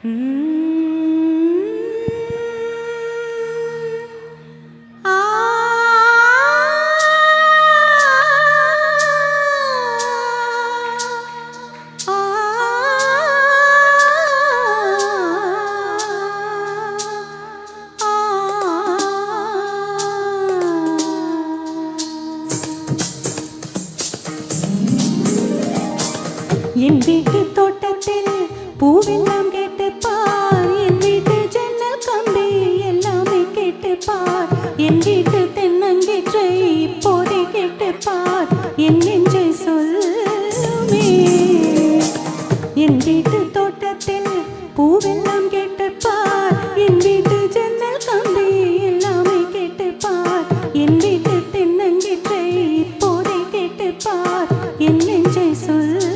என் வீட்டு தோட்டத்தில் பூவெல்லாம் கேட்டு பார், என் வீட்டு ஜன்னல் கம்பி எல்லாமே கேட்டு பார், என் வீட்டு தென்னங்கீற்றை இப்போதே கேட்டு பார், என் நெஞ்சை சொல்லுமே. என் வீட்டு தோட்டத்தில் பூவெல்லாம் கேட்டு பார், என் வீட்டு ஜன்னல் கம்பி எல்லாமே கேட்டு பார், என் வீட்டு தென்னங்கீற்றை இப்போதே கேட்டு பார், என் நெஞ்சை சொல்லுமே.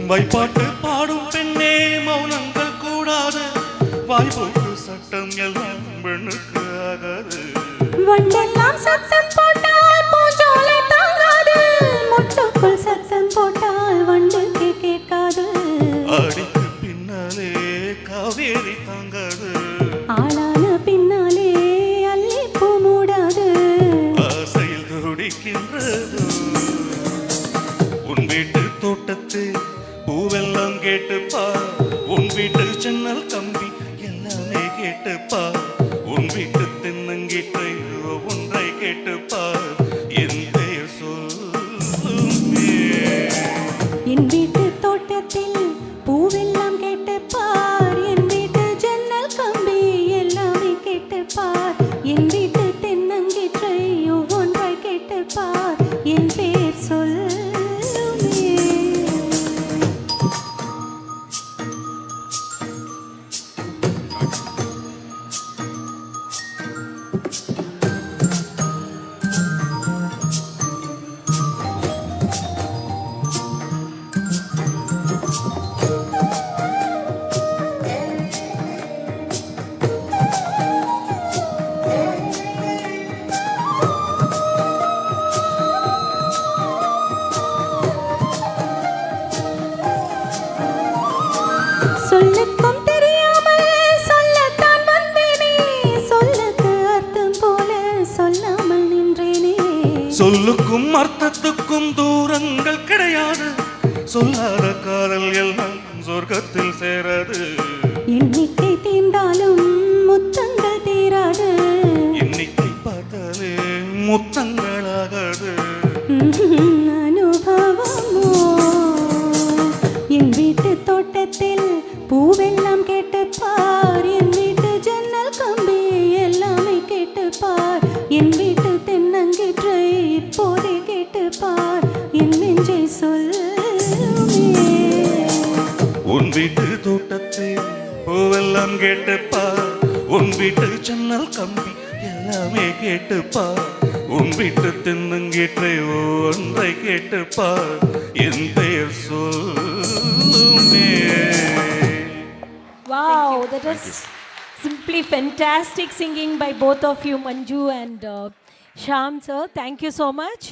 வாய்ப்பாட்டு பாடும் பெண்ணே மௌனங்கள் கூடாது, வாய்ப்போட்டு சட்டம் எல்லாம் பெண்ணுக்கு ஆகாது. வண்டெல்லாம் சத்தம் போட்டால் பூஞ்சோலை தாங்காது, முட்டுக்குள் சத்தம் போட்டால் வண்டுக்கு கேட்காது. அடிக்கு பின்னாலே காவேரி தாங்காது, ஆளான பின்னாலே அல்லிப்பூ மூடாது. ஆசையில் துடிக்கின்றது உன் வீட்டு தோட்டத்து பூவெல்லாம் கேட்டுப்பா, உன் வீட்டு ஜன்னல் கம்பி எல்லாமே கேட்டுப்பா, உன் வீட்டு தென்னங்கீற்றை ஒன்றை கேட்டுப்பா, என் பெயர் சொல்லுமே. என் வீட்டு தோட்டத்தில் பூவெல்லாம் கேட்டு பார், என் வீட்டு ஜன்னல் கம்பி எல்லாமே கேட்டு பார், என் வீட்டு தென்னங்கீற்றை ஒவ்வொன்றாய் கேட்டு பார், என் பேர் சொல்லுமே. சொல்லுக்கும் தெரியாமல் சொல்லத்தான் வந்தேனே, சொல்லுக்கு அர்த்தம் போல சொல்லாமல் நின்றேனே. சொல்லுக்கும் அர்த்தத்துக்கும் தூரங்கள் கிடையாது, சொல்லாத காதல் எல்லாம் சொர்க்கத்தில் சேராது. எண்ணிக்கை தீர்ந்தாலும் முத்தங்கள் தீராது, எண்ணிக்கை பார்த்தாலே முத்தங்களாகாது. அனுபவமோ. என் வீட்டு தோட்டத்தில் பூவெல்லாம் கேட்டு பார், என் வீட்டு ஜன்னல் கம்பி எல்லாமே கேட்டு பார், என் வீட்டு தென்னங்கீற்றை இப்போதே கேட்டு பார், என் நெஞ்சை சொல்லுமே. உன் வீட்டு தோட்டத்தில் பூவெல்லாம் கேட்டுப்பா, உன் வீட்டு ஜன்னல் கம்பி எல்லாமே கேட்டுப்பா, உன் வீட்டு தென்னங்கீற்றை ஒன்றை கேட்டுப்பா, என் பெயர் சொல்லுமே. Wow, that is simply fantastic singing by both of you, Manju and Shyam sir. Thank you so much.